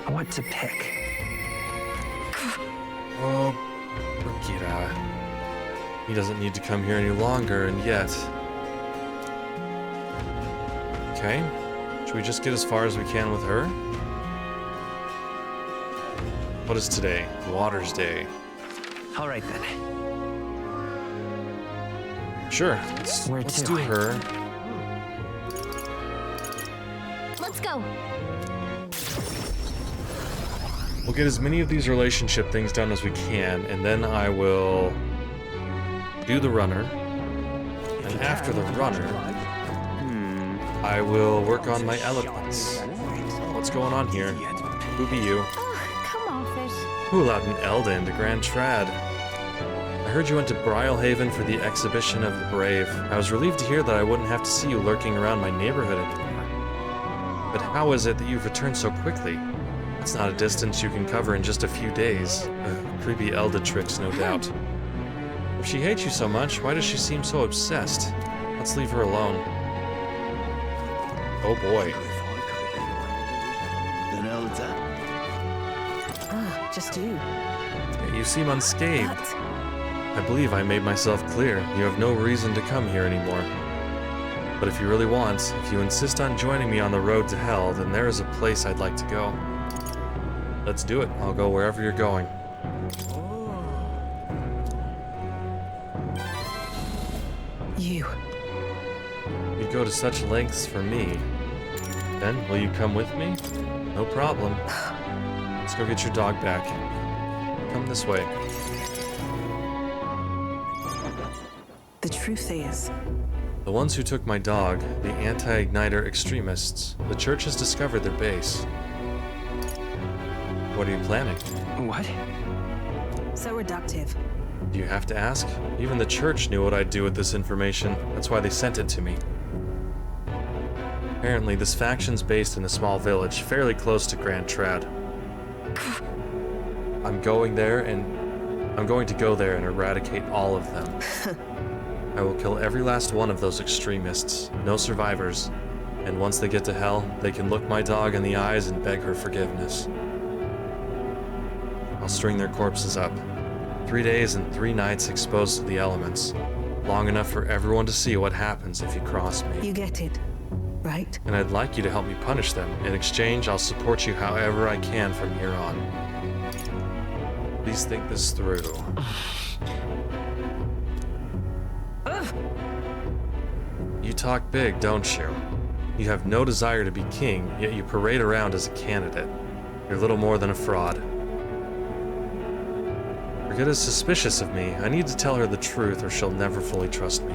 What to pick? Oh, Brigitta. He doesn't need to come here any longer, and yet... Okay. Should we just get as far as we can with her? What is today? Water's Day. All right then. Sure, let's do her. Let's go. We'll get as many of these relationship things done as we can, and then I will do the runner. And after the runner, I will work on my eloquence. What's going on here? Who be you? Oh, come off it. Who allowed an Elda into Grand Trad? I heard you went to Brilehaven for the exhibition of the brave. I was relieved to hear that I wouldn't have to see you lurking around my neighborhood anymore. But how is it that you've returned so quickly? It's not a distance you can cover in just a few days. Creepy Elda tricks, no doubt. If she hates you so much, why does she seem so obsessed? Let's leave her alone. Oh boy. Just you. You seem unscathed. What? I believe I made myself clear. You have no reason to come here anymore. But if you really want, if you insist on joining me on the road to hell, then there is a place I'd like to go. Let's do it. I'll go wherever you're going. You. You'd go to such lengths for me. Then, will you come with me? No problem. Let's go get your dog back. Come this way. The truth is, The ones who took my dog, the anti-igniter extremists, the church has discovered their base. What are you planning? What? so reductive. Do you have to ask? Even the church knew what I'd do with this information. That's why they sent it to me. Apparently, this faction's based in a small village, fairly close to Grand Trad. I'm going to go there and eradicate all of them. I will kill every last one of those extremists. No survivors. And once they get to hell, they can look my dog in the eyes and beg her forgiveness. I'll string their corpses up. 3 days and 3 nights exposed to the elements. Long enough for everyone to see what happens if you cross me. You get it, right? And I'd like you to help me punish them. In exchange, I'll support you however I can from here on. Please think this through. You talk big, don't you? You have no desire to be king, yet you parade around as a candidate. You're little more than a fraud. Brigitta's suspicious of me. I need to tell her the truth or she'll never fully trust me.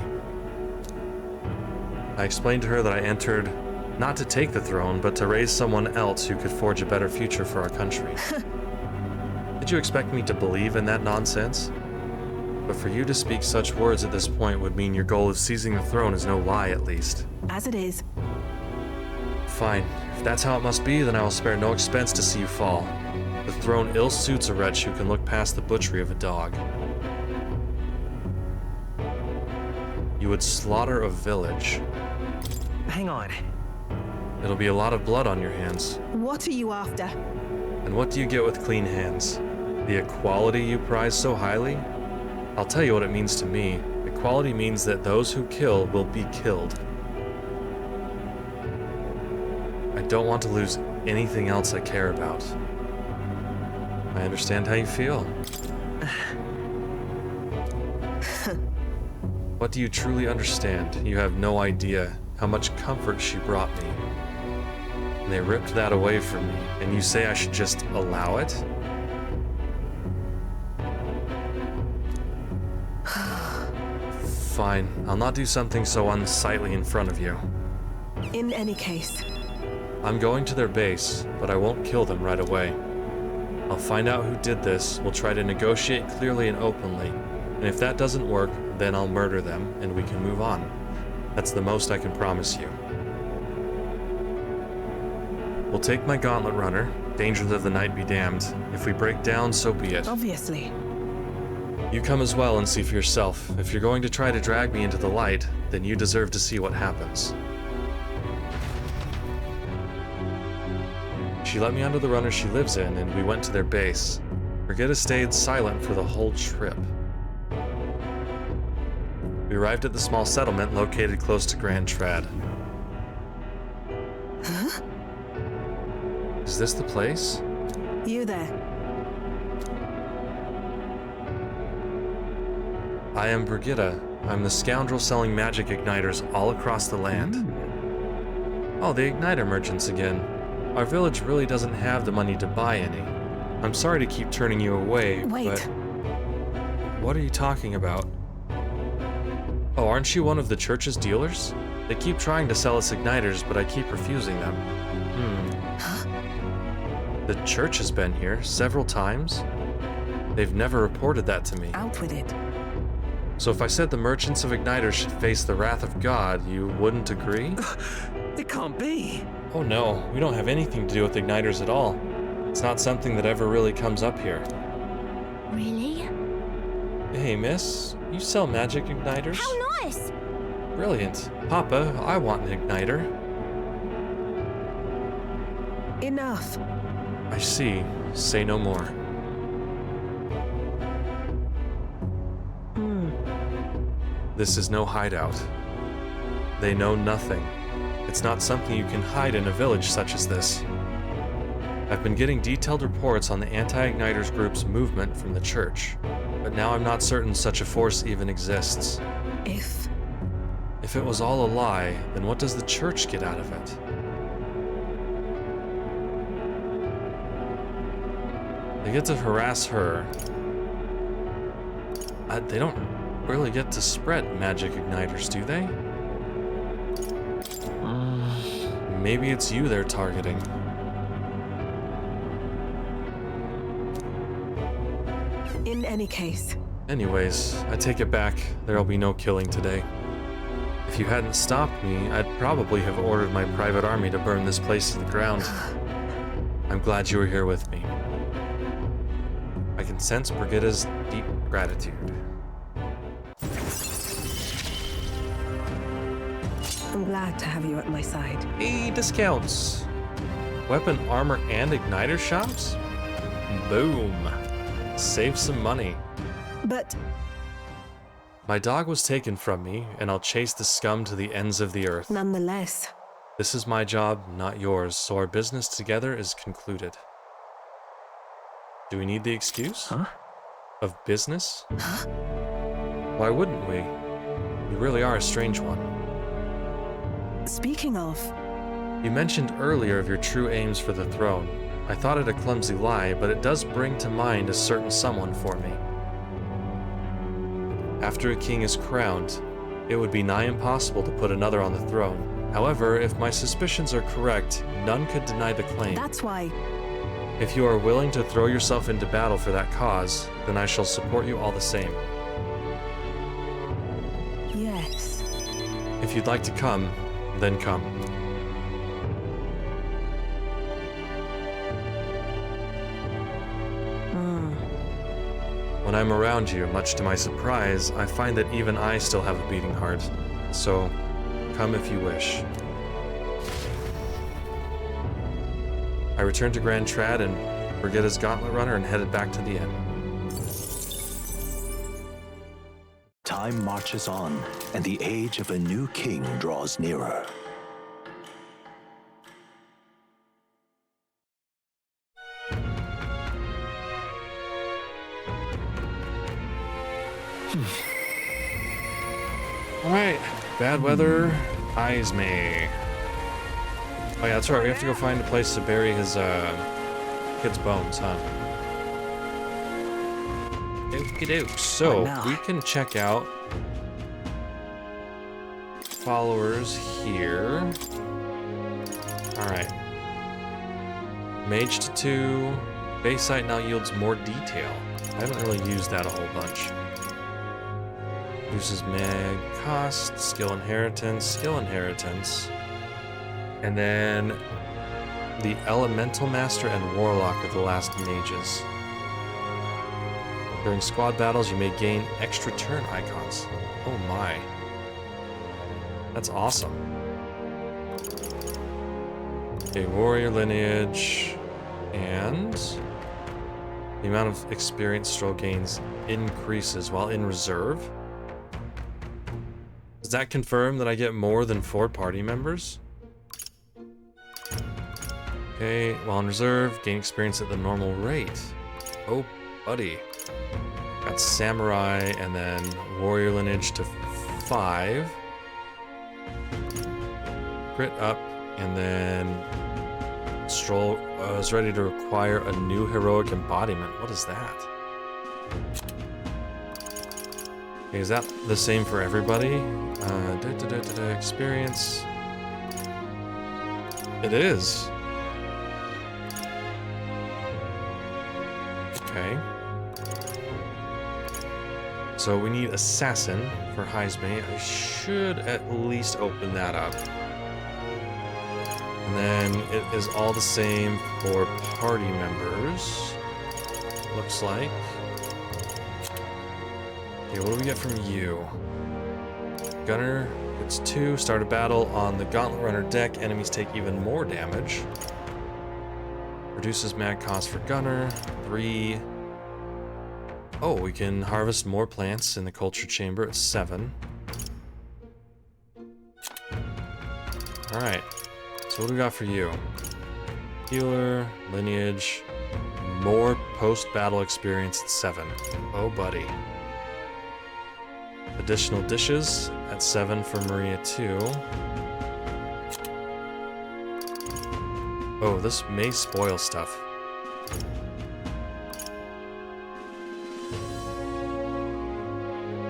I explained to her that I entered not to take the throne, but to raise someone else who could forge a better future for our country. Did you expect me to believe in that nonsense? But for you to speak such words at this point would mean your goal of seizing the throne is no lie, at least. As it is. Fine. If that's how it must be, then I will spare no expense to see you fall. The throne ill suits a wretch who can look past the butchery of a dog. You would slaughter a village. Hang on. It'll be a lot of blood on your hands. What are you after? And what do you get with clean hands? The equality you prize so highly? I'll tell you what it means to me. Equality means that those who kill will be killed. I don't want to lose anything else I care about. I understand how you feel. What do you truly understand? You have no idea how much comfort she brought me. And they ripped that away from me, and you say I should just allow it? Fine, I'll not do something so unsightly in front of you. In any case. I'm going to their base, but I won't kill them right away. I'll find out who did this, we'll try to negotiate clearly and openly, and if that doesn't work, then I'll murder them, and we can move on. That's the most I can promise you. We'll take my gauntlet runner, dangers of the night be damned. If we break down, so be it. Obviously. You come as well and see for yourself. If you're going to try to drag me into the light, then you deserve to see what happens. She let me onto the runner she lives in, and we went to their base. Brigitta stayed silent for the whole trip. We arrived at the small settlement located close to Grand Trad. Huh? Is this the place? You there? I am Brigitta. I'm the scoundrel selling magic igniters all across the land. Oh, the igniter merchants again. Our village really doesn't have the money to buy any. I'm sorry to keep turning you away, Wait. but... What are you talking about? Oh, aren't you one of the church's dealers? They keep trying to sell us igniters, but I keep refusing them. The church has been here several times. They've never reported that to me. Out with it. So if I said the merchants of igniters should face the wrath of God, you wouldn't agree? It can't be. Oh no, we don't have anything to do with igniters at all. It's not something that ever really comes up here. Really? Hey miss, you sell magic igniters? How nice! Brilliant. Papa, I want an igniter. Enough. I see. Say no more. This is no hideout. They know nothing. It's not something you can hide in a village such as this. I've been getting detailed reports on the anti-igniters group's movement from the church, but now I'm not certain such a force even exists. If it was all a lie, then what does the church get out of it? They get to harass her. They don't really get to spread magic igniters, do they? Maybe it's you they're targeting. In any case. Anyways, I take it back. There'll be no killing today. If you hadn't stopped me, I'd probably have ordered my private army to burn this place to the ground. I'm glad you were here with me. I can sense Brigitta's deep gratitude. I'm glad to have you at my side. Hey, discounts! Weapon, armor, and igniter shops? Boom! Save some money. But My dog was taken from me, and I'll chase the scum to the ends of the earth. nonetheless, This is my job, not yours, so our business together is concluded. Do we need the excuse? Huh? Of business? Why wouldn't we? You really are a strange one. speaking of, You mentioned earlier of your true aims for the throne. I thought it a clumsy lie, but it does bring to mind a certain someone for me. After a king is crowned, it would be nigh impossible to put another on the throne. However, if my suspicions are correct, none could deny the claim. that's why. If you are willing to throw yourself into battle for that cause, then I shall support you all the same. Yes. If you'd like to come, then come. When I'm around you, much to my surprise, I find that even I still have a beating heart. So, come if you wish. I returned to Grand Trad and Brigitta's Gauntlet Runner and headed back to the inn. Time marches on, and the age of a new king draws nearer. Alright, bad weather, Heismay. Oh yeah, that's right, we have to go find a place to bury his, kid's bones, huh? Okey-doke. So, we can check out followers here. Alright. Mage to 2. Base site now yields more detail. I haven't really used that a whole bunch. Uses mag cost, skill inheritance, and then the Elemental Master and Warlock are the last mages. During squad battles, you may gain extra turn icons. Oh my. That's awesome. Okay, warrior lineage. And the amount of experience Stroll gains increases while in reserve. Does that confirm that I get more than 4 party members? Okay, while in reserve, gain experience at the normal rate. Oh, buddy. Got Samurai and then Warrior Lineage to 5. Crit up, and then Stroll is ready to acquire a new heroic embodiment. What is that? Okay, is that the same for everybody? Experience. It is. Okay. So we need Assassin for Heismay. I should at least open that up. And then it is all the same for party members. Looks like. Okay, what do we get from you? Gunner gets 2. Start a battle on the Gauntlet Runner deck. Enemies take even more damage. Reduces mag cost for Gunner. 3. Oh, we can harvest more plants in the culture chamber at 7. Alright. So what do we got for you? Healer, lineage, more post-battle experience at 7. Oh, buddy. Additional dishes at 7 for Maria 2. Oh, this may spoil stuff.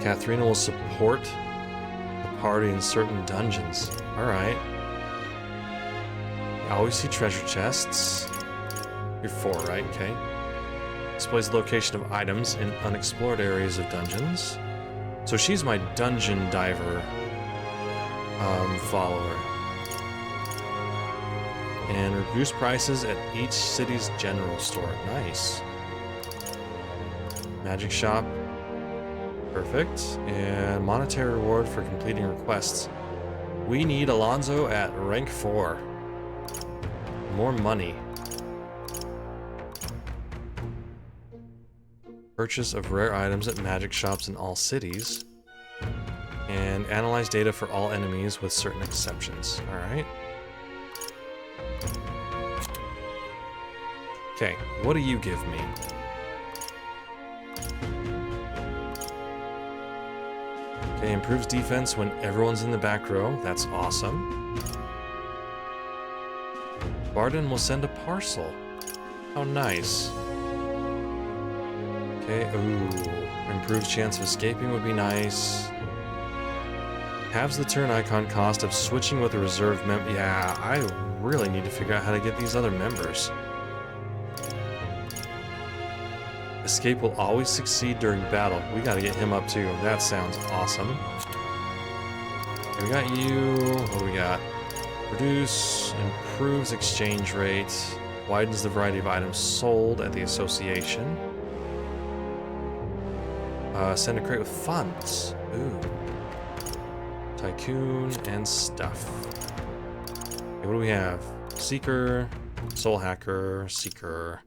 Katharina will support the party in certain dungeons. Alright. You always see treasure chests. You're 4, right? Okay. Displays the location of items in unexplored areas of dungeons. So she's my dungeon diver follower. And reduce prices at each city's general store. Nice. Magic shop. Perfect. And monetary reward for completing requests. We need Alonzo at rank 4. More money. Purchase of rare items at magic shops in all cities. And analyze data for all enemies with certain exceptions. Alright. Okay, what do you give me? Okay, improves defense when everyone's in the back row. That's awesome. Bardon will send a parcel. How nice. Okay, ooh. Improves chance of escaping would be nice. Halves the turn icon cost of switching with a reserve member. Yeah, I really need to figure out how to get these other members. Escape will always succeed during battle. We gotta get him up too. That sounds awesome. Okay, we got you. What do we got? Reduce, improves exchange rate, widens the variety of items sold at the association. Send a crate with funds. Ooh. Tycoon and stuff. Okay, what do we have? Seeker, Soul Hacker, Seeker.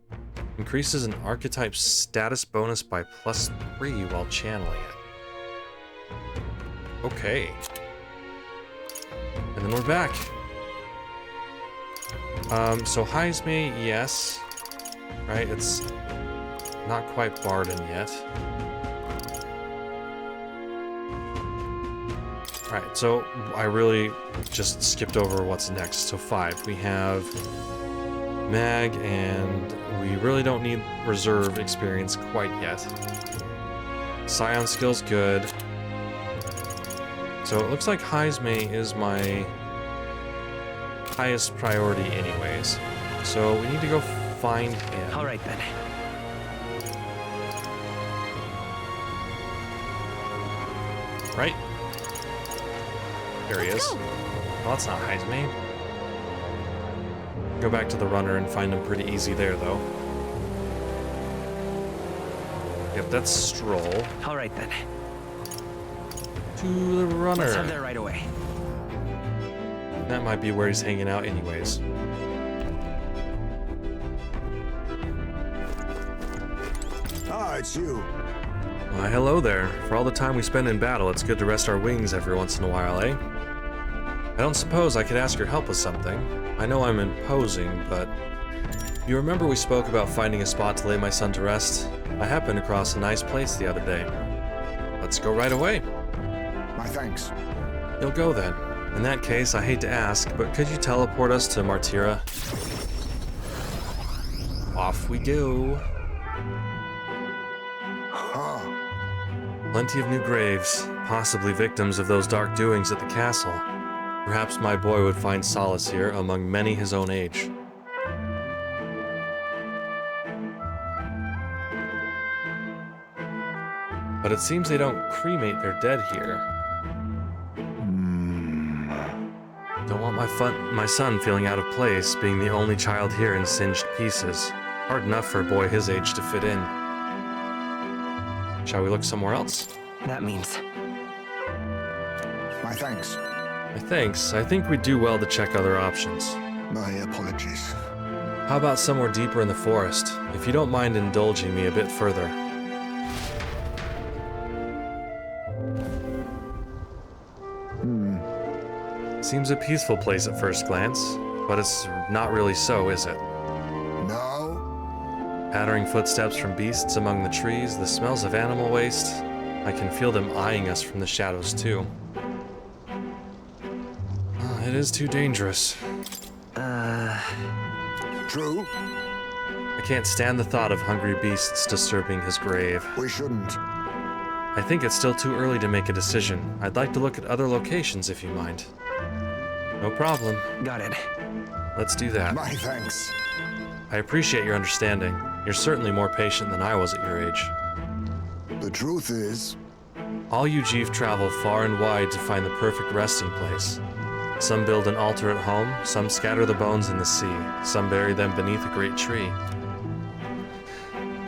Increases an archetype status bonus by +3 while channeling it. Okay. And then we're back. So Heismay, yes. Right, it's not quite Bardon yet. Alright, so I really just skipped over what's next. So 5, we have Mag, and we really don't need reserve experience quite yet. Scion skill's good. So it looks like Heismay is my highest priority anyways. So we need to go find him. All right then. Right? There he is. Well, that's not Heismay. Go back to the runner and find him pretty easy there, though. Yep, that's Stroll. All right then. To the runner. Let's head there right away. That might be where he's hanging out anyways. Ah, it's you. Why, hello there. For all the time we spend in battle, it's good to rest our wings every once in a while, eh? I don't suppose I could ask your help with something. I know I'm imposing, but... You remember we spoke about finding a spot to lay my son to rest? I happened across a nice place the other day. Let's go right away. My thanks. You'll go then. In that case, I hate to ask, but could you teleport us to Martira? Off we go. Plenty of new graves, possibly victims of those dark doings at the castle. Perhaps my boy would find solace here among many his own age. But it seems they don't cremate their dead here. Don't want my son feeling out of place, being the only child here in singed pieces. Hard enough for a boy his age to fit in. Shall we look somewhere else? That means... My thanks. Thanks. I think we'd do well to check other options. My apologies. How about somewhere deeper in the forest, if you don't mind indulging me a bit further? Seems a peaceful place at first glance, but it's not really so, is it? No? Pattering footsteps from beasts among the trees, the smells of animal waste. I can feel them eyeing us from the shadows, too. It is too dangerous. True? I can't stand the thought of hungry beasts disturbing his grave. We shouldn't. I think it's still too early to make a decision. I'd like to look at other locations, if you mind. No problem. Got it. Let's do that. My thanks. I appreciate your understanding. You're certainly more patient than I was at your age. The truth is... All you Jeeve travel far and wide to find the perfect resting place. Some build an altar at home, some scatter the bones in the sea, some bury them beneath a great tree.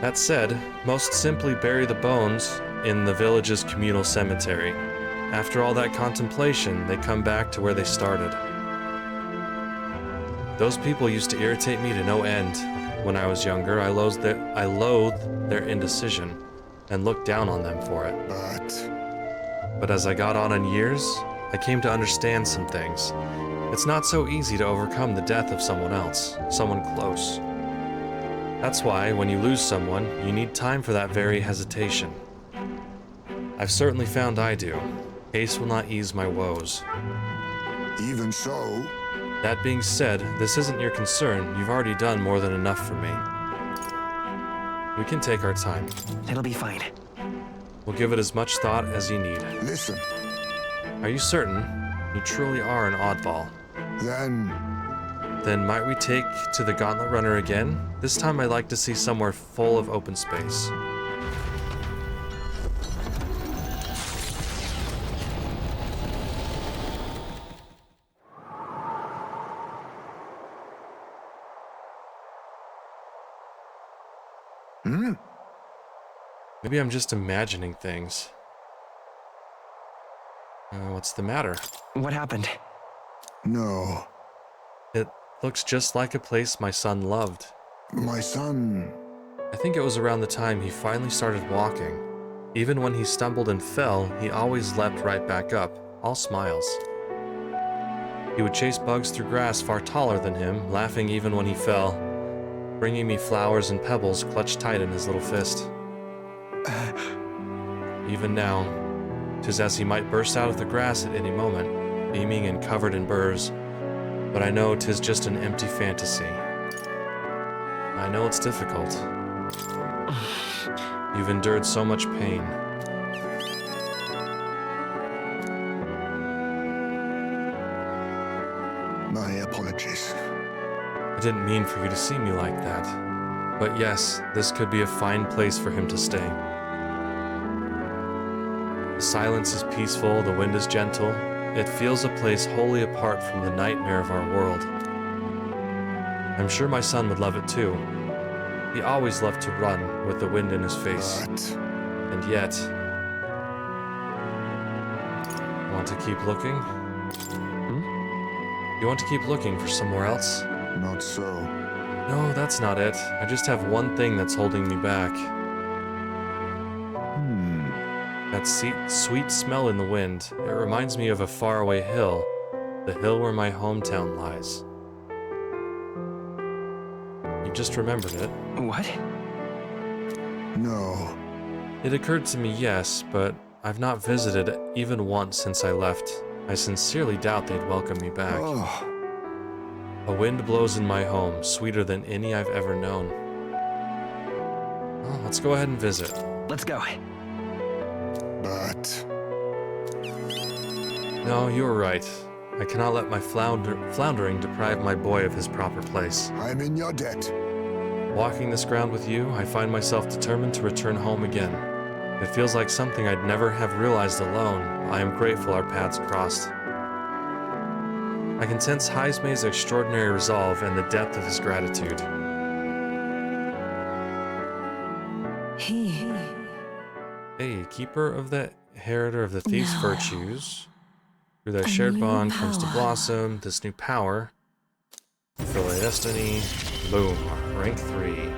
That said, most simply bury the bones in the village's communal cemetery. After all that contemplation, they come back to where they started. Those people used to irritate me to no end. When I was younger, I loathed their indecision and looked down on them for it. But as I got on in years, I came to understand some things. It's not so easy to overcome the death of someone else, someone close. That's why, when you lose someone, you need time for that very hesitation. I've certainly found I do. Haste will not ease my woes. Even so... That being said, this isn't your concern. You've already done more than enough for me. We can take our time. It'll be fine. We'll give it as much thought as you need. Listen. Are you certain? You truly are an oddball. Then might we take to the Gauntlet Runner again? This time I'd like to see somewhere full of open space. Maybe I'm just imagining things. What's the matter? What happened? No. It looks just like a place my son loved. My son... I think it was around the time he finally started walking. Even when he stumbled and fell, he always leapt right back up, all smiles. He would chase bugs through grass far taller than him, laughing even when he fell, bringing me flowers and pebbles clutched tight in his little fist. Even now, 'tis as he might burst out of the grass at any moment, beaming and covered in burrs, but I know 'tis just an empty fantasy. I know it's difficult. You've endured so much pain. My apologies. I didn't mean for you to see me like that. But yes, this could be a fine place for him to stay. The silence is peaceful, the wind is gentle. It feels a place wholly apart from the nightmare of our world. I'm sure my son would love it too. He always loved to run with the wind in his face. But... And yet... Want to keep looking? You want to keep looking for somewhere else? Not so. No, that's not it. I just have one thing that's holding me back. that sweet smell in the wind. It reminds me of a faraway hill, the hill where my hometown lies. You just remembered it. What? No. It occurred to me, yes, but I've not visited even once since I left. I sincerely doubt they'd welcome me back. Oh, A wind blows in my home, sweeter than any I've ever known. Well, let's go ahead and visit. Let's go. but No, you were right. I cannot let my floundering deprive my boy of his proper place. I'm in your debt. Walking this ground with you, I find myself determined to return home again. It feels like something I'd never have realized alone. I am grateful our paths crossed. I can sense Heismay's extraordinary resolve and the depth of his gratitude. Hey, keeper of the inheritor of the thief's virtues. Through thy shared bond comes to blossom this new power. Fulfill thy destiny. Boom. Rank 3.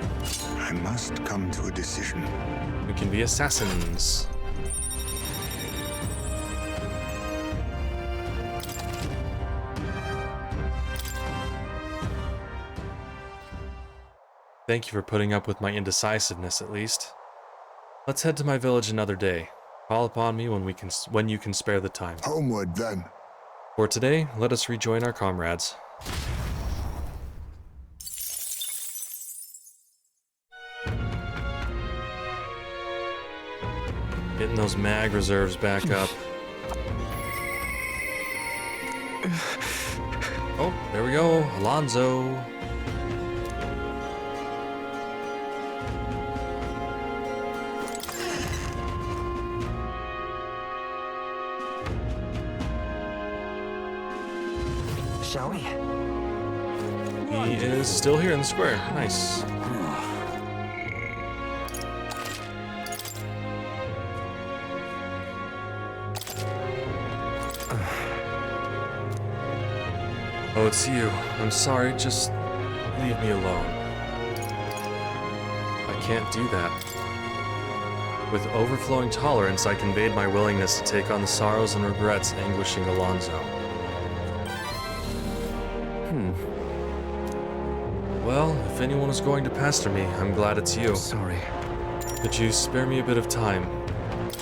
I must come to a decision. We can be assassins. Thank you for putting up with my indecisiveness, at least. Let's head to my village another day. Call upon me when you can spare the time. Homeward, then. For today, let us rejoin our comrades. Getting those mag reserves back up. Oh, there we go, Alonzo. Shall we? He is still here in the square. Nice. Oh, it's you. I'm sorry, just leave me alone. I can't do that. With overflowing tolerance, I conveyed my willingness to take on the sorrows and regrets anguishing Alonzo. Well, if anyone is going to pester me, I'm glad it's you. Sorry. Could you spare me a bit of time?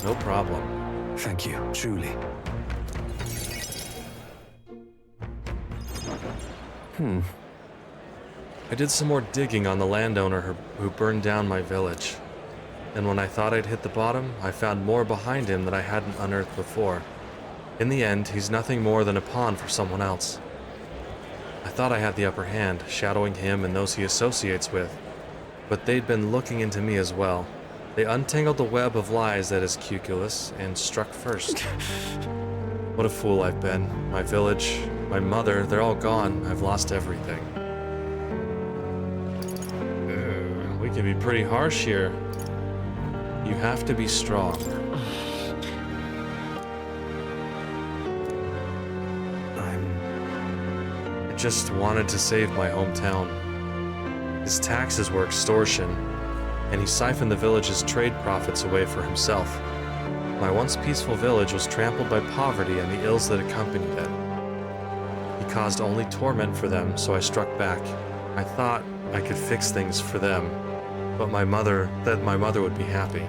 No problem. Thank you, truly. I did some more digging on the landowner who burned down my village. And when I thought I'd hit the bottom, I found more behind him that I hadn't unearthed before. In the end, he's nothing more than a pawn for someone else. I thought I had the upper hand, shadowing him and those he associates with. But they'd been looking into me as well. They untangled the web of lies that is Cuculus and struck first. What a fool I've been. My village, my mother, they're all gone. I've lost everything. We can be pretty harsh here. You have to be strong. I just wanted to save my hometown. His taxes were extortion, and he siphoned the village's trade profits away for himself. My once peaceful village was trampled by poverty and the ills that accompanied it. He caused only torment for them, so I struck back. I thought I could fix things for them, but my mother would be happy.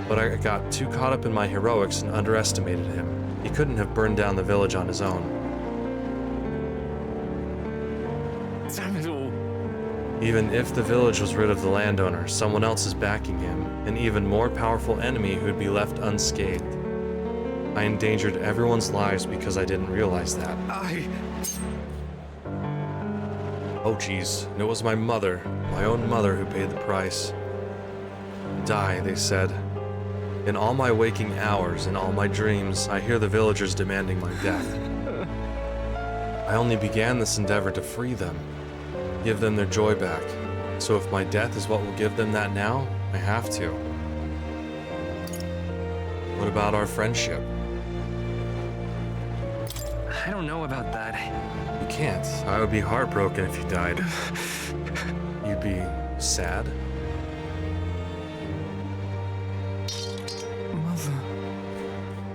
But I got too caught up in my heroics and underestimated him. He couldn't have burned down the village on his own. Damn it all. Even if the village was rid of the landowner, someone else is backing him, an even more powerful enemy who'd be left unscathed. I endangered everyone's lives because I didn't realize that. Oh geez, and it was my mother, my own mother, who paid the price. Die, they said. In all my waking hours, in all my dreams, I hear the villagers demanding my death. I only began this endeavor to free them, give them their joy back. So if my death is what will give them that now, I have to. What about our friendship? I don't know about that. You can't. I would be heartbroken if you died. You'd be sad?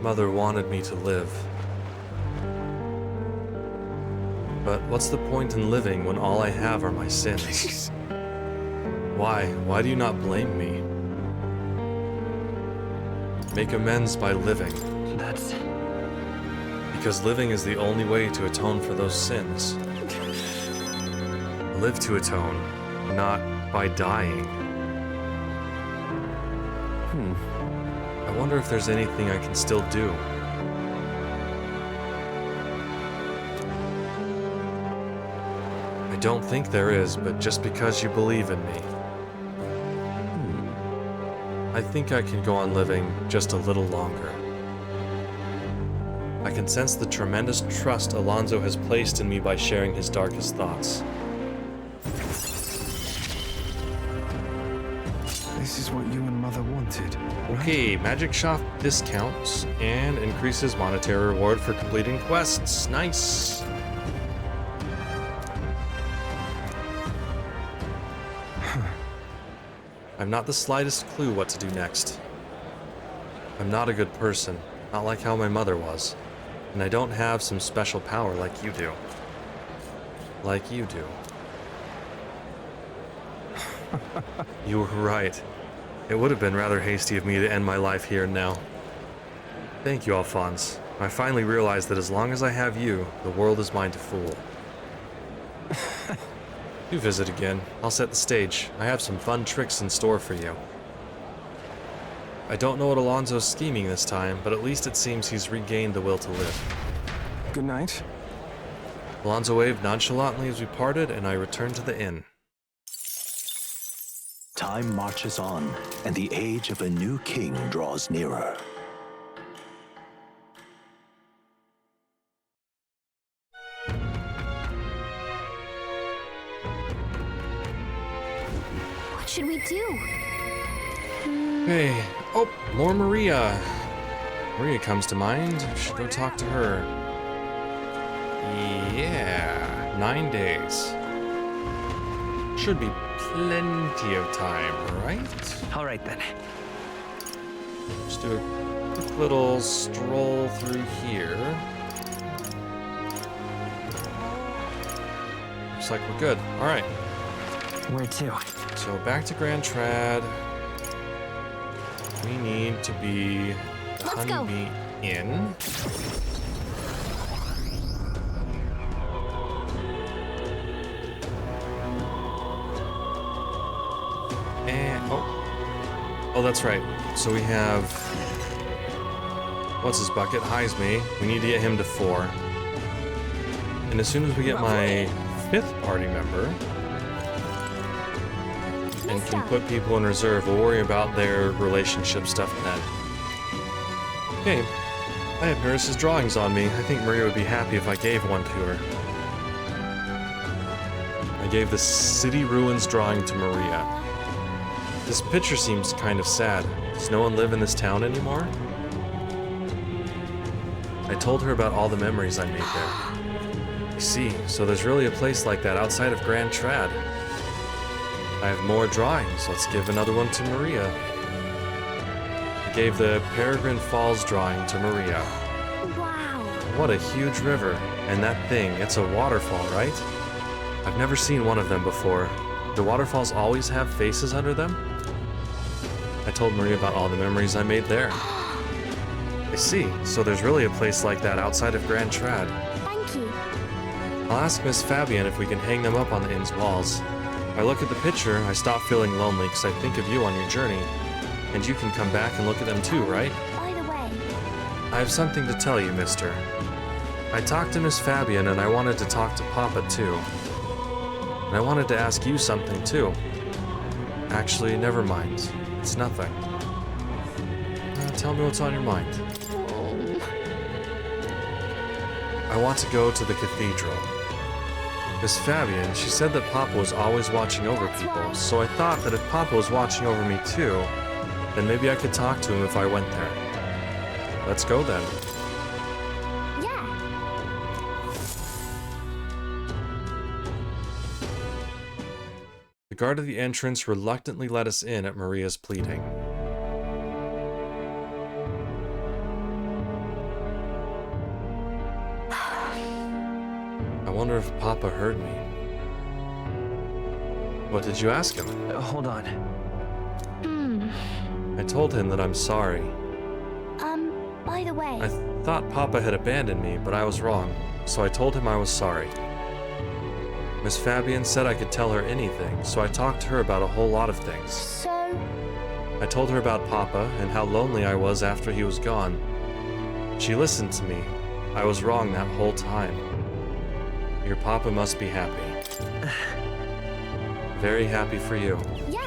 Mother wanted me to live. But what's the point in living when all I have are my sins? Why? Why do you not blame me? Make amends by living. That's... Because living is the only way to atone for those sins. Live to atone, not by dying. I wonder if there's anything I can still do. I don't think there is, but just because you believe in me. I think I can go on living just a little longer. I can sense the tremendous trust Alonzo has placed in me by sharing his darkest thoughts. This is what you and Mother wanted, right? Okay, magic shop discounts and increases monetary reward for completing quests. Nice. I've not the slightest clue what to do next. I'm not a good person, not like how my mother was, and I don't have some special power like you do. Like you do. You were right. It would have been rather hasty of me to end my life here and now. Thank you, Alphonse. I finally realized that as long as I have you, the world is mine to fool. Do visit again. I'll set the stage. I have some fun tricks in store for you. I don't know what Alonzo's scheming this time, but at least it seems he's regained the will to live. Good night. Alonzo waved nonchalantly as we parted, and I returned to the inn. Time marches on, and the age of a new king draws nearer. What should we do? Hey, oh, more Maria. Maria comes to mind. Should go talk to her. Yeah, 9 days. Should be plenty of time, right? All right then. Just do a quick little stroll through here. Looks like we're good. All right. Where to? So back to Grand Trad. We need to be the Let's go. Honeybee Inn. And oh, that's right. So we have what's his bucket? Heismay. We need to get him to 4. And as soon as we get my 5th party member and can put people in reserve, we'll worry about their relationship stuff then. Okay, I have Nurse's drawings on me. I think Maria would be happy if I gave one to her. I gave the city ruins drawing to Maria. This picture seems kind of sad. Does no one live in this town anymore? I told her about all the memories I made there. You see, so there's really a place like that outside of Grand Trad. I have more drawings. Let's give another one to Maria. I gave the Peregrine Falls drawing to Maria. Wow. What a huge river. And that thing, it's a waterfall, right? I've never seen one of them before. Do waterfalls always have faces under them? I told Maria about all the memories I made there. I see, so there's really a place like that outside of Grand Trad. Thank you. I'll ask Miss Fabian if we can hang them up on the inn's walls. If I look at the picture, I stop feeling lonely because I think of you on your journey. And you can come back and look at them too, right? By the way, I have something to tell you, mister. I talked to Miss Fabian and I wanted to talk to Papa too. And I wanted to ask you something too. Actually, never mind. It's nothing. Tell me what's on your mind. I want to go to the cathedral. Miss Fabian, she said that Papa was always watching over people, so I thought that if Papa was watching over me too, then maybe I could talk to him if I went there. Let's go then. yeah. The guard at the entrance reluctantly let us in at Maria's pleading. wonder if Papa heard me. What did you ask him? Hold on. I told him that I'm sorry. By the way, I thought Papa had abandoned me, but I was wrong, so I told him I was sorry. Miss Fabian said I could tell her anything, so I talked to her about a whole lot of things. so I told her about Papa and how lonely I was after he was gone. She listened to me. I was wrong that whole time. Your Papa must be happy. Very happy for you. yeah.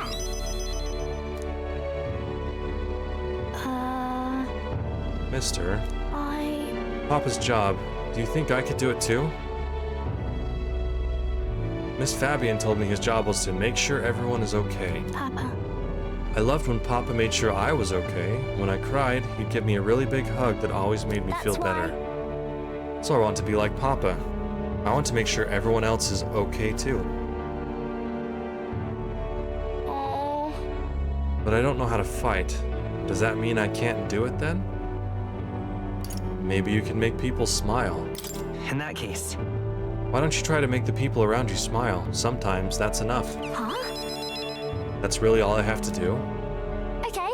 Mister, I Papa's job, do you think I could do it too? Miss Fabian told me his job was to make sure everyone is okay. Papa. I loved when Papa made sure I was okay. When I cried, he'd give me a really big hug that always made me feel That's why- better. So I want to be like Papa. I want to make sure everyone else is okay too. Oh, But I don't know how to fight. Does that mean I can't do it then? Maybe you can make people smile. In that case, Why don't you try to make the people around you smile? Sometimes that's enough. huh? That's really all I have to do. Okay.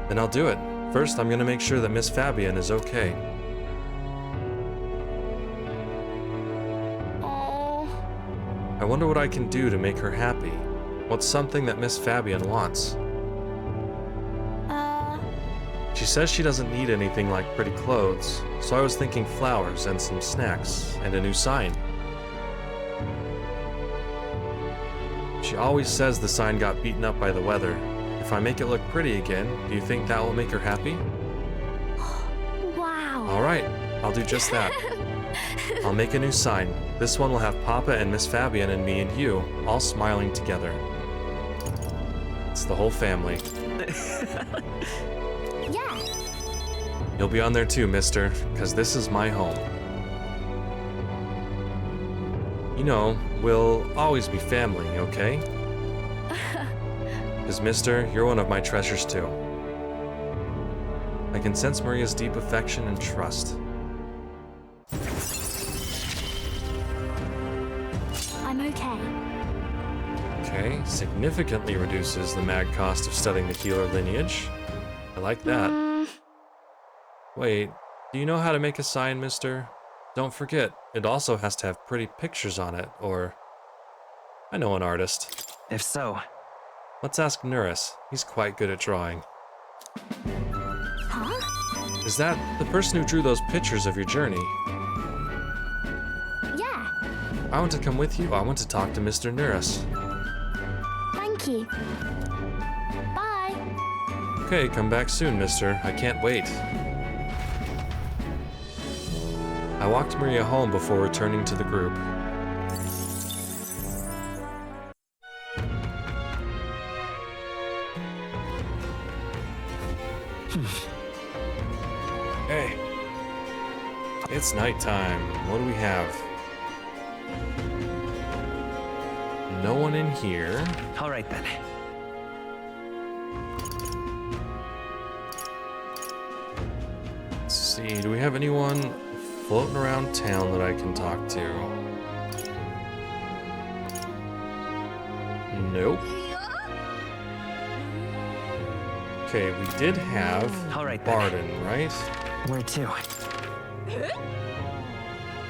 Then I'll do it. First, I'm gonna make sure that Miss Fabian is okay. Oh, I wonder what I can do to make her happy. What's something that Miss Fabian wants? She says she doesn't need anything like pretty clothes, so I was thinking flowers and some snacks and a new sign. She always says the sign got beaten up by the weather. If I make it look pretty again, do you think that will make her happy? wow. Alright, I'll do just that. I'll make a new sign. This one will have Papa and Miss Fabian and me and you all smiling together. It's the whole family. Yeah. You'll be on there too, mister, because this is my home. You know, we'll always be family, okay? Because, mister, you're one of my treasures too. I can sense Maria's deep affection and trust. I'm okay. Okay, significantly reduces the mag cost of studying the healer lineage. I like that. Wait, do you know how to make a sign, mister? Don't forget, it also has to have pretty pictures on it, or... I know an artist. if so, Let's ask Nuris. He's quite good at drawing. Huh? Is that the person who drew those pictures of your journey? Yeah. I want to come with you. I want to talk to Mr. Nuris. Thank you. Bye. Okay, come back soon, mister. I can't wait. I walked Maria home before returning to the group. Hey. It's nighttime. What do we have? No one in here. all right then. Let's see, do we have anyone floating around town that I can talk to? Nope. Okay, we did have All right then. Bardon, right? Where to?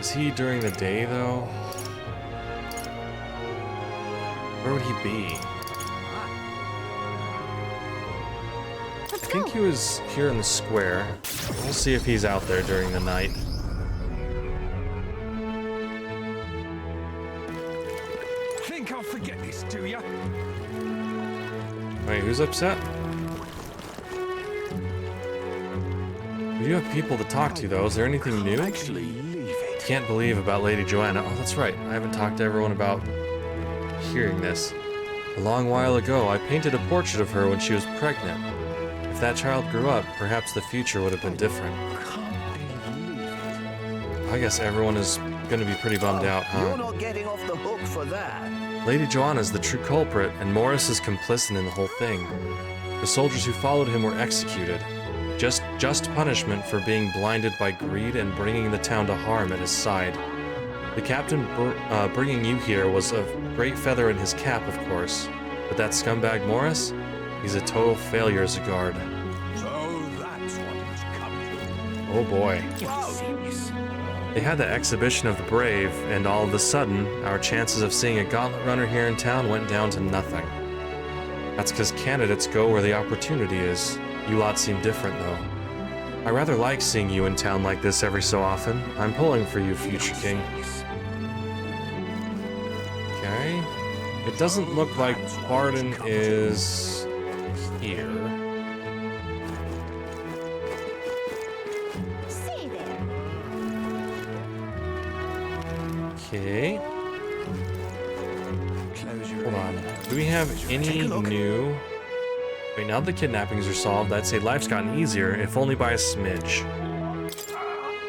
Is he during the day, though? Where would he be? Let's I go. think he was here in the square. We'll see if he's out there during the night. Think I'll forget this, do ya? Wait, who's upset? We do have people to talk to, though. Is there anything new? Actually, leave it. Can't believe about Lady Joanna. Oh, that's right. I haven't talked to everyone about hearing this. A long while ago, I painted a portrait of her when she was pregnant. If that child grew up, perhaps the future would have been different. I guess everyone is gonna be pretty bummed out, You're huh? not getting off the hook for that. Lady Joanna's the true culprit, and Morris is complicit in the whole thing. The soldiers who followed him were executed. Just punishment for being blinded by greed and bringing the town to harm at his side. The captain bringing you here was a great feather in his cap, of course. But that scumbag Morris, he's a total failure as a guard. So that's what it's come to. Oh boy. You're serious? They had the exhibition of the brave, and all of a sudden, our chances of seeing a gauntlet runner here in town went down to nothing. That's because candidates go where the opportunity is. You lot seem different, though. I rather like seeing you in town like this every so often. I'm pulling for you, future king. Okay. It doesn't look like Bardon is here. See there. Okay. Close your Hold on. Do we have any new... Wait, now the kidnappings are solved, I'd say life's gotten easier, if only by a smidge.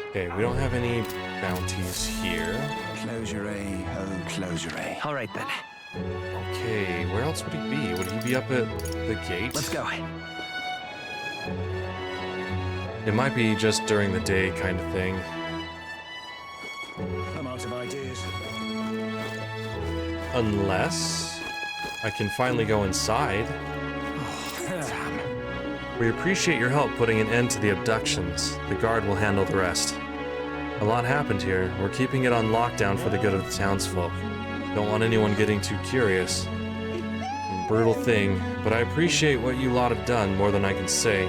Okay, we don't have any bounties here. Closure-a, oh, closure-a. All right, then. Okay, where else would he be? Would he be up at the gate? Let's go. It might be just during the day kind of thing. I'm out of ideas. Unless I can finally go inside. We appreciate your help putting an end to the abductions. The guard will handle the rest. A lot happened here. We're keeping it on lockdown for the good of the townsfolk. Don't want anyone getting too curious. Brutal thing, but I appreciate what you lot have done more than I can say.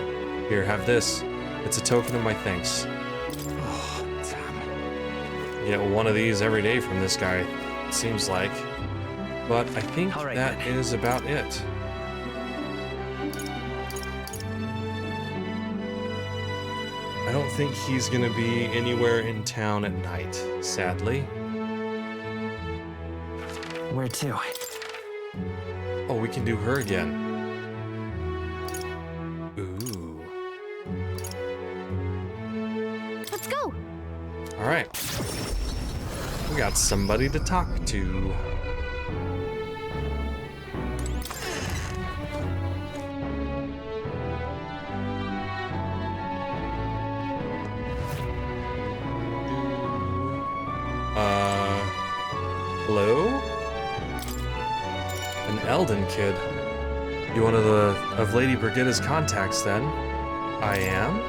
Here, have this. It's a token of my thanks. Oh, damn. Get one of these every day from this guy, it seems like. But I think All right, that then. is about it. I don't think he's gonna be anywhere in town at night, sadly. Where to? Oh, we can do her again. Ooh. Let's go. All right. We got somebody to talk to. Hello? An Eldon kid. You one of Lady Brigitta's contacts, then? I am?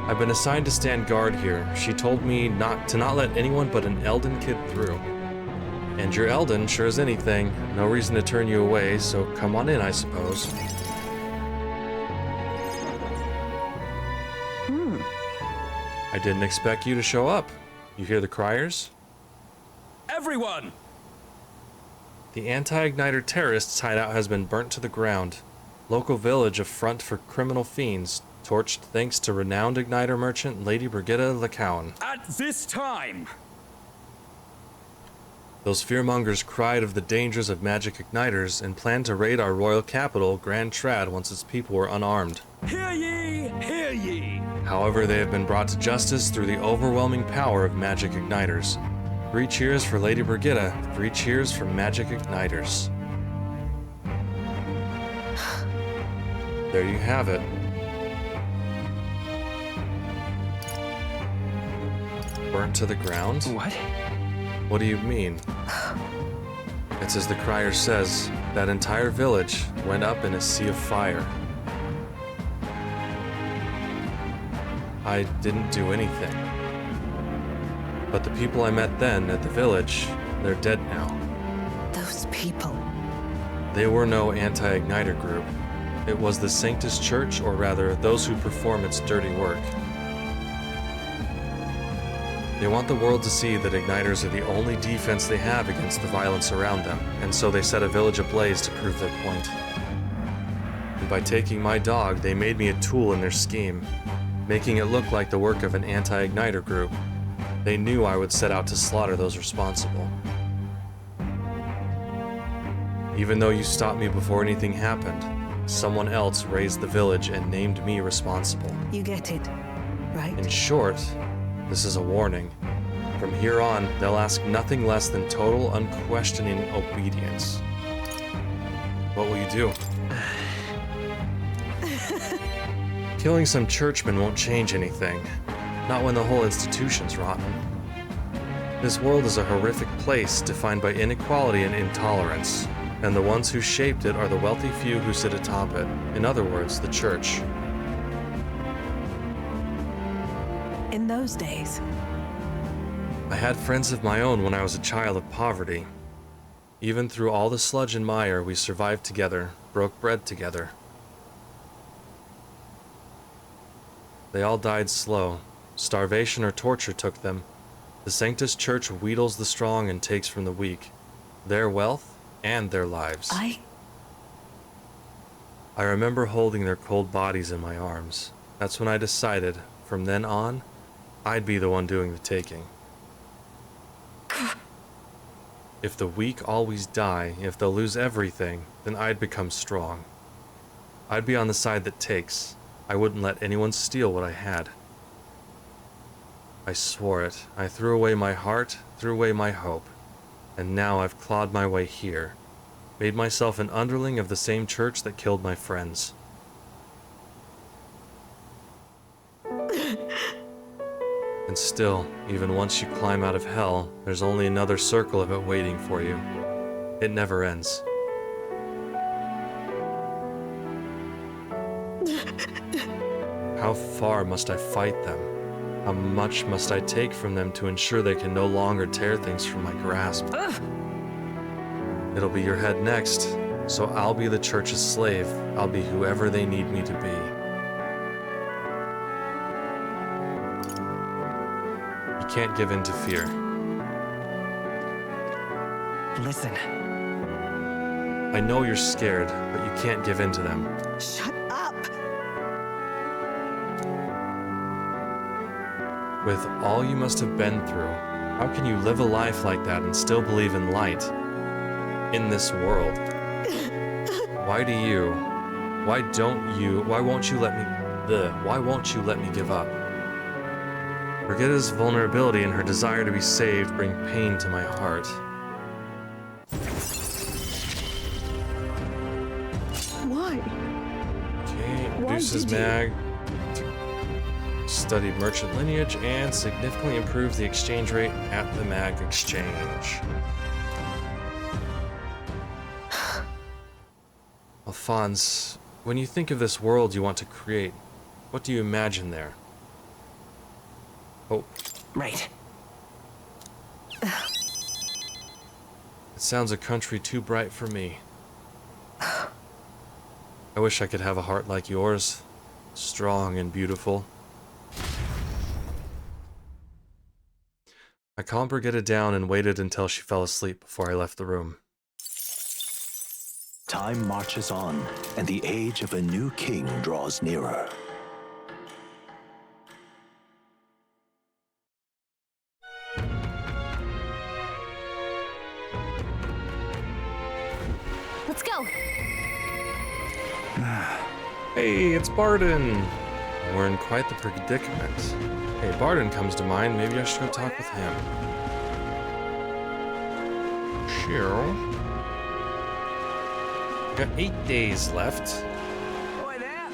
I've been assigned to stand guard here. She told me not to let anyone but an Eldon kid through. And you're Eldon, sure as anything. No reason to turn you away, so come on in, I suppose. I didn't expect you to show up. You hear the criers? Everyone! The anti-igniter terrorists' hideout has been burnt to the ground. Local village a front for criminal fiends, torched thanks to renowned igniter merchant Lady Brigitta LeCowan. At this time! Those fearmongers cried of the dangers of magic igniters and planned to raid our royal capital, Grand Trad, once its people were unarmed. Hear ye! Hear ye! However, they have been brought to justice through the overwhelming power of magic igniters. 3 cheers for Lady Brigitta, 3 cheers for magic igniters. There you have it. Burnt to the ground? What? What do you mean? It's as the crier says, that entire village went up in a sea of fire. I didn't do anything. But the people I met then at the village, they're dead now. Those people. They were no anti-igniter group. It was the Sanctus Church, or rather, those who perform its dirty work. They want the world to see that igniters are the only defense they have against the violence around them, and so they set a village ablaze to prove their point. And by taking my dog, they made me a tool in their scheme, making it look like the work of an anti-igniter group. They knew I would set out to slaughter those responsible. Even though you stopped me before anything happened, someone else raised the village and named me responsible. You get it, right? In short, this is a warning. From here on, they'll ask nothing less than total, unquestioning obedience. What will you do? Killing some churchmen won't change anything. Not when the whole institution's rotten. This world is a horrific place defined by inequality and intolerance, and the ones who shaped it are the wealthy few who sit atop it. In other words, the church. In those days, I had friends of my own when I was a child of poverty. Even through all the sludge and mire, we survived together, broke bread together. They all died slow. Starvation or torture took them. The Sanctus Church wheedles the strong and takes from the weak, their wealth and their lives. I remember holding their cold bodies in my arms. That's when I decided, from then on, I'd be the one doing the taking. If the weak always die, if they'll lose everything, then I'd become strong. I'd be on the side that takes. I wouldn't let anyone steal what I had. I swore it. I threw away my heart, threw away my hope. And now I've clawed my way here. Made myself an underling of the same church that killed my friends. And still, even once you climb out of hell, there's only another circle of it waiting for you. It never ends. How far must I fight them? How much must I take from them to ensure they can no longer tear things from my grasp? It'll be your head next, so I'll be the church's slave. I'll be whoever they need me to be. You can't give in to fear. Listen. I know you're scared, but you can't give in to them. shut up! With all you must have been through, how can you live a life like that and still believe in light? In this world? Why won't you let me give up? Brigitta's vulnerability and her desire to be saved bring pain to my heart. Why? Okay, reduces mag, studied merchant lineage, and significantly improves the exchange rate at the mag exchange. Alphonse, when you think of this world you want to create, what do you imagine there? Oh. Right. It sounds a country too bright for me. I wish I could have a heart like yours, strong and beautiful. I calmed Brigitta down and waited until she fell asleep before I left the room. Time marches on, and the age of a new king draws nearer. Let's go. Hey, it's Bardon! We're in quite the predicament. Hey, Bardon comes to mind. Maybe I should go talk with him. Sure. Got 8 days left. Oi there!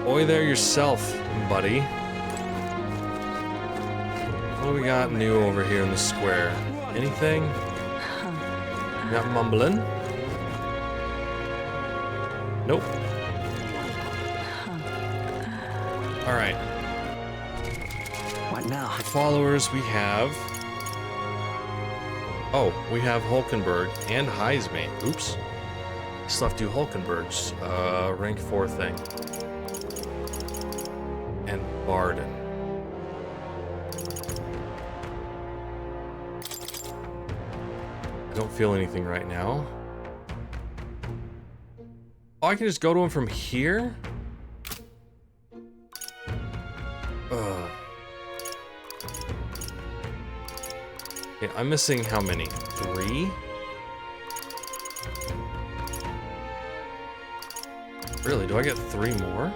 Oi there yourself, buddy. What do we got new over here in the square? Anything? Got mumbling? Nope. Alright. What now? The followers we have... Oh, we have Hulkenberg and Heismay. Oops. Still have to do Hulkenberg's rank 4 thing. And Bardon. I don't feel anything right now. Oh, I can just go to him from here? Ugh. Okay, I'm missing how many? 3? Really, do I get 3 more?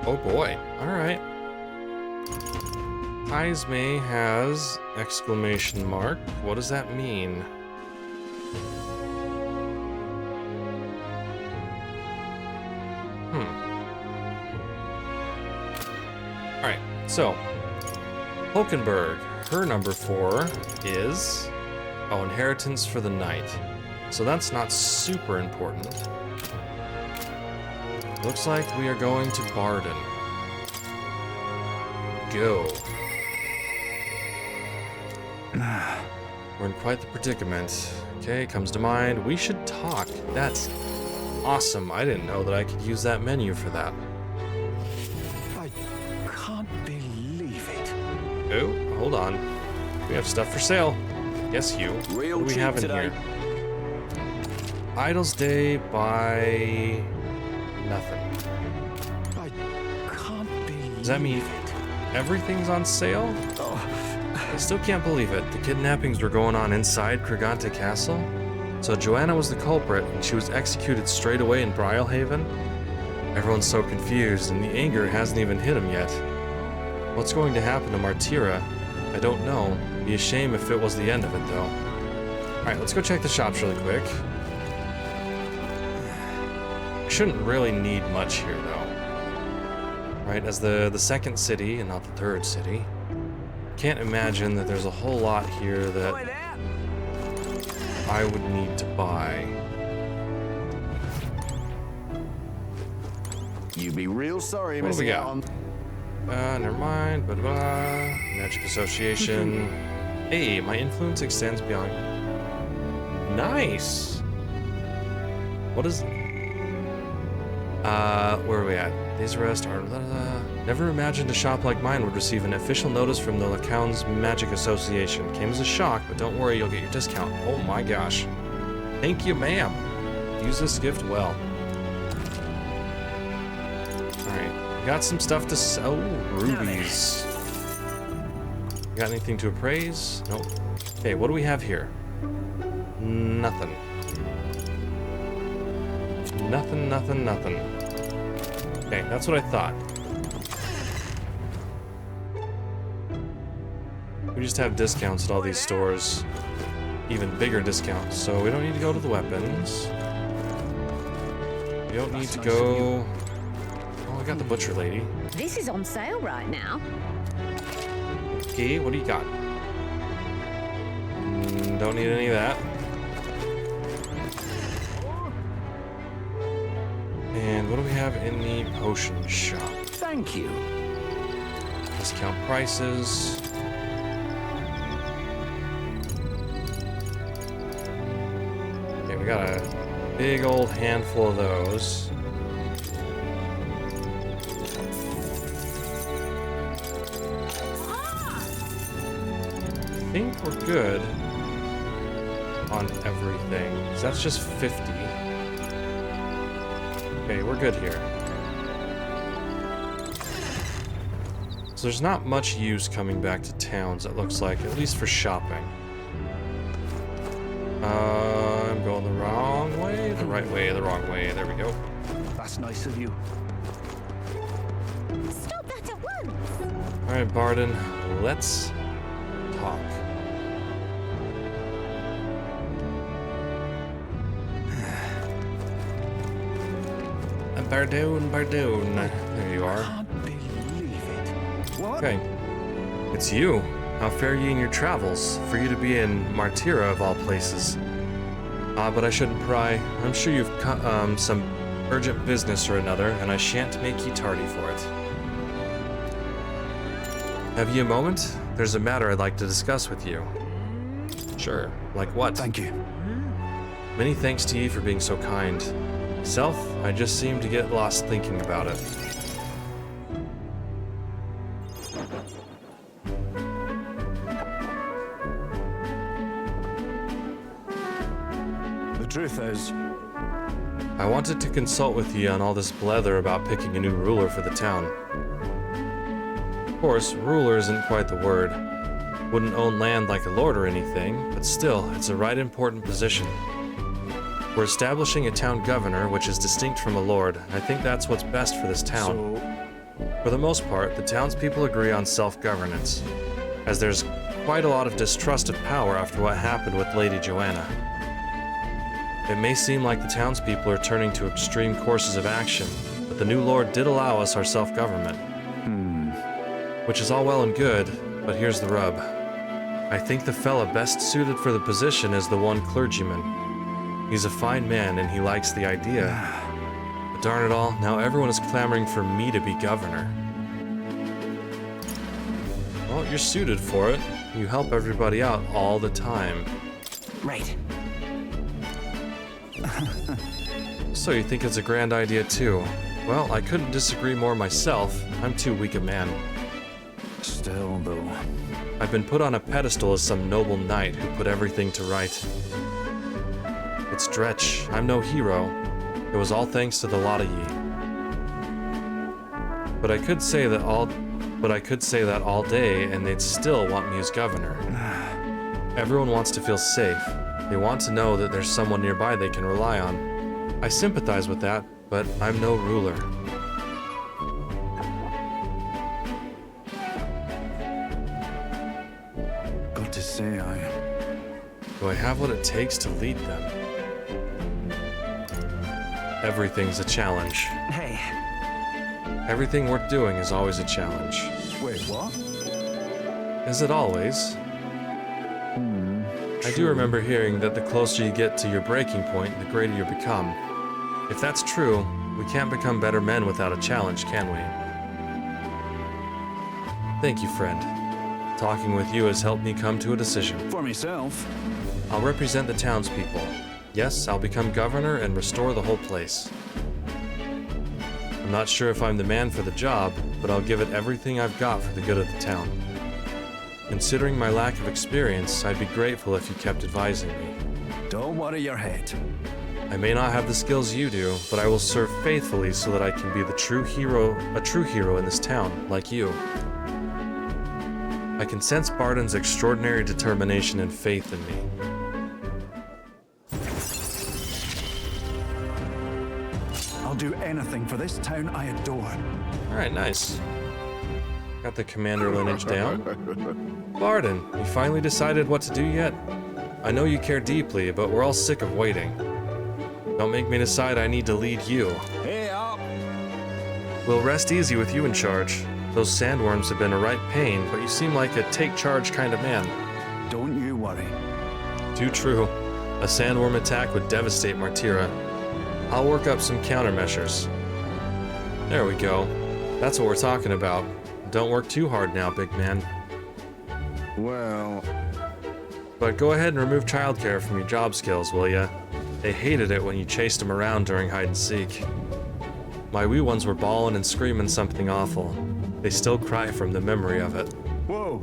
Oh boy, alright. Heismay has exclamation mark. What does that mean? Alright, so Hulkenberg. Her number 4 is... oh, inheritance for the knight. So that's not super important. Looks like we are going to Bardon. Go. We're in quite the predicament. Okay, comes to mind. We should talk. That's awesome. I didn't know that I could use that menu for that. I can't believe it. Oh, hold on. We have stuff for sale. Yes, you. Real What do we cheap have in today. here? Idle's Day by nothing. I can't believe Does that mean it. everything's on sale? I still can't believe it. The kidnappings were going on inside Crigante Castle. So Joanna was the culprit, and she was executed straight away in Brialhaven. Everyone's so confused, and the anger hasn't even hit them yet. What's going to happen to Martira? I don't know. Be a shame if it was the end of it, though. Alright, let's go check the shops really quick. I shouldn't really need much here, though. Right, as the second city, and not the third city. Can't imagine that there's a whole lot here that I would need to buy. You'd be real sorry What do we missing out got? on. Never mind. Magic Association. Hey, my influence extends beyond. Nice. What is? Where are we at? Days of Rest are. Never imagined a shop like mine would receive an official notice from the Lacoun's Magic Association. Came as a shock, but don't worry, you'll get your discount. Oh my gosh. Thank you, ma'am. Use this gift well. Alright, got some stuff to sell. Rubies. Got anything to appraise? Nope. Okay, what do we have here? Nothing. Nothing, nothing, nothing. Okay, that's what I thought. We just have discounts at all these stores. Even bigger discounts, so we don't need to go to the weapons. We don't need to go... Oh, I got the butcher lady. This is on sale right now. Okay, what do you got? Don't need any of that. And what do we have in the potion shop? Thank you. Discount prices. Okay, we got a big old handful of those. I think we're good on everything. So that's just 50. Okay, we're good here. So there's not much use coming back to towns, it looks like, at least for shopping. I'm going the wrong way, the right way, the wrong way. There we go. That's nice of you. Stop that at once. All right, Bardon, let's talk. Bardon, Bardon. There you are. Can't believe it. What? Okay. It's you. How fare ye in your travels? For you to be in Martira of all places. But I shouldn't pry. I'm sure you've some urgent business or another, and I shan't make ye tardy for it. Have ye a moment? There's a matter I'd like to discuss with you. Sure. Like what? Thank you. Many thanks to ye for being so kind. Myself, I just seem to get lost thinking about it. The truth is, I wanted to consult with ye on all this blether about picking a new ruler for the town. Of course, ruler isn't quite the word. Wouldn't own land like a lord or anything, but still, it's a right important position. We're establishing a town governor, which is distinct from a lord. I think that's what's best for this town. so For the most part, the townspeople agree on self-governance, as there's quite a lot of distrust of power after what happened with Lady Joanna. It may seem like the townspeople are turning to extreme courses of action, but the new lord did allow us our self-government. Which is all well and good, But here's the rub. I think the fella best suited for the position is the one clergyman. He's a fine man and he likes the idea. But darn it all, now everyone is clamoring for me to be governor. Well, you're suited for it. You help everybody out all the time. Right. So you think it's a grand idea too? Well, I couldn't disagree more myself. I'm too weak a man. Still, though. I've been put on a pedestal as some noble knight who put everything to right. It's Dretch. I'm no hero. It was all thanks to the lot of ye. But I could say that all day and they'd still want me as governor. Everyone wants to feel safe. They want to know that there's someone nearby they can rely on. I sympathize with that, but I'm no ruler. Got to say, Do I have what it takes to lead them? Everything's a challenge. Hey. Everything worth doing is always a challenge. Wait, what? Is it always? I do remember hearing that the closer you get to your breaking point, the greater you become. If that's true, we can't become better men without a challenge, can we? Thank you, friend. Talking with you has helped me come to a decision. For myself. I'll represent the townspeople. Yes, I'll become governor and restore the whole place. I'm not sure if I'm the man for the job, but I'll give it everything I've got for the good of the town. Considering my lack of experience, I'd be grateful if you kept advising me. Don't worry your head. I may not have the skills you do, but I will serve faithfully so that I can be a true hero in this town, like you. I can sense Bardon's extraordinary determination and faith in me. I'll do anything for this town I adore. Alright, nice. Got the commander lineage down. Bardon, you finally decided what to do yet? I know you care deeply, but we're all sick of waiting. Don't make me decide I need to lead you. Hey up! We'll rest easy with you in charge. Those sandworms have been a right pain, but you seem like a take-charge kind of man. Don't you worry. Too true. A sandworm attack would devastate Martira. I'll work up some countermeasures. There we go. That's what we're talking about. Don't work too hard now, big man. Well... But go ahead and remove childcare from your job skills, will ya? They hated it when you chased them around during hide and seek. My wee ones were bawling and screaming something awful. They still cry from the memory of it. Whoa!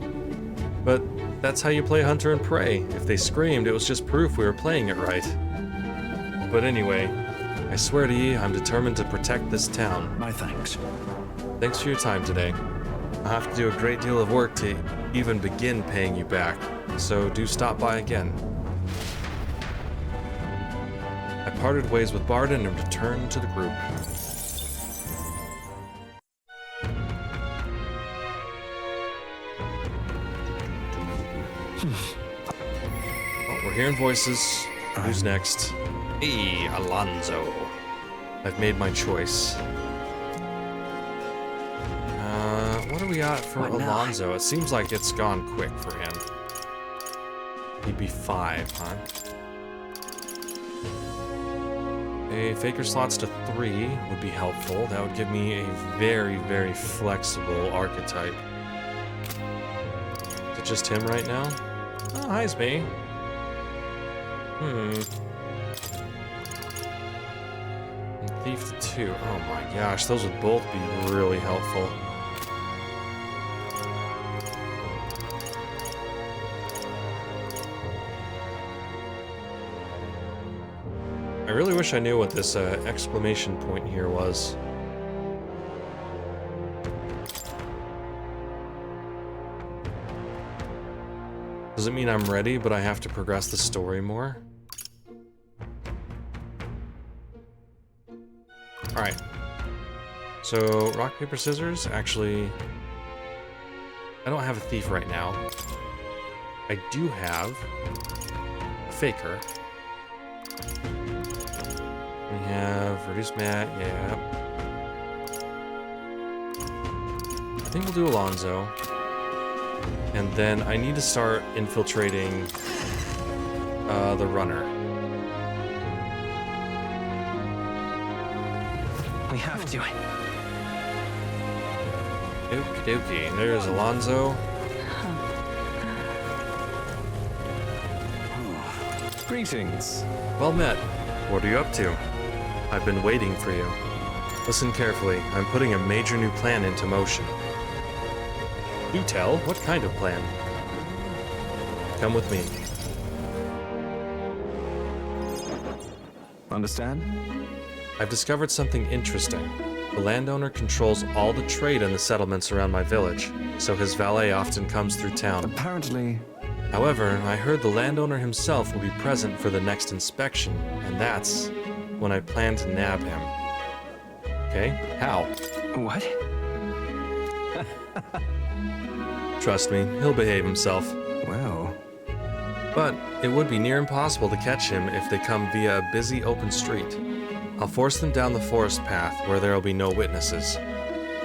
But that's how you play hunter and prey. If they screamed, it was just proof we were playing it right. But anyway, I swear to ye, I'm determined to protect this town. My thanks. Thanks for your time today. I'll have to do a great deal of work to even begin paying you back, so do stop by again. I parted ways with Bardon and returned to the group. Oh, we're hearing voices. Who's next? Hey, Alonzo. I've made my choice. What do we got for Alonzo? It seems like it's gone quick for him. He'd be 5, huh? A faker slots to 3 would be helpful. That would give me a very, very flexible archetype. Is it just him right now? Oh, Heismay. And Thief to 2. Oh my gosh, those would both be really helpful. I really wish I knew what this exclamation point here was. Does it mean I'm ready, but I have to progress the story more? Alright. So, rock, paper, scissors? Actually, I don't have a thief right now. I do have a faker. We have reduced mat, yeah. I think we'll do Alonzo. And then I need to start infiltrating the runner. We have to. Okie dokie. There's Alonzo. Greetings. Well met. What are you up to? I've been waiting for you. Listen carefully. I'm putting a major new plan into motion. Do tell. What kind of plan? Come with me. Understand? I've discovered something interesting. The landowner controls all the trade in the settlements around my village, so his valet often comes through town. Apparently. However, I heard the landowner himself will be present for the next inspection, and that's when I plan to nab him. Okay, how? What? Trust me, he'll behave himself. Well. But it would be near impossible to catch him if they come via a busy open street. I'll force them down the forest path where there will be no witnesses.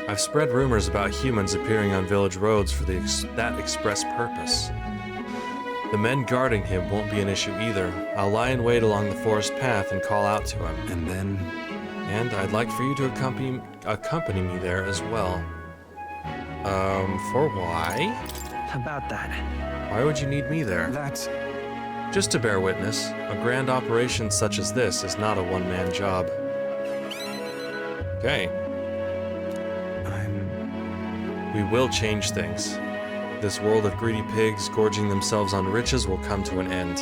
I've spread rumors about humans appearing on village roads for that express purpose. The men guarding him won't be an issue either. I'll lie in wait along the forest path and call out to him. And then? And I'd like for you to accompany me there as well. For why? About that. Why would you need me there? That. Just to bear witness, a grand operation such as this is not a one-man job. Okay. We will change things. This world of greedy pigs gorging themselves on riches will come to an end.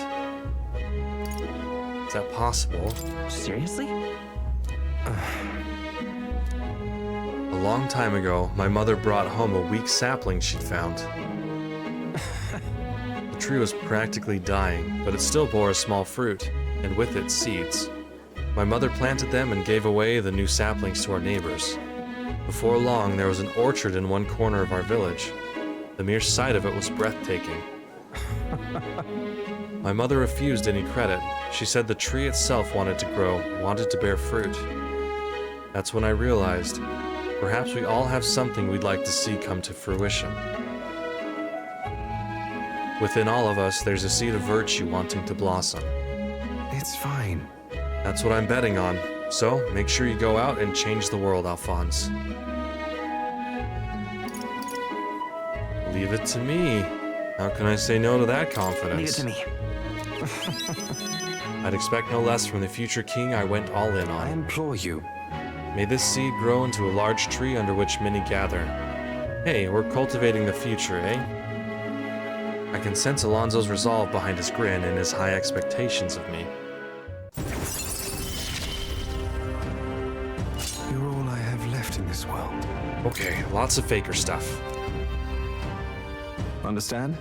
Is that possible? Seriously? A long time ago, my mother brought home a weak sapling she'd found. The tree was practically dying, but it still bore a small fruit, and with it seeds. My mother planted them and gave away the new saplings to our neighbors. Before long, there was an orchard in one corner of our village. The mere sight of it was breathtaking. My mother refused any credit. She said the tree itself wanted to grow, wanted to bear fruit. That's when I realized, perhaps we all have something we'd like to see come to fruition. Within all of us, there's a seed of virtue wanting to blossom. It's fine. That's what I'm betting on. So, make sure you go out and change the world, Alphonse. Leave it to me. How can I say no to that confidence? Leave it to me. I'd expect no less from the future king I went all in I on. implore you. May this seed grow into a large tree under which many gather. Hey, we're cultivating the future, eh? I can sense Alonzo's resolve behind his grin and his high expectations of me. You're all I have left in this world. Okay, lots of faker stuff. Understand?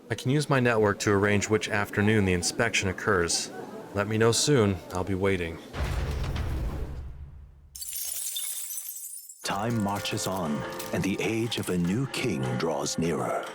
I can use my network to arrange which afternoon the inspection occurs. Let me know soon. I'll be waiting. Time marches on, and the age of a new king draws nearer.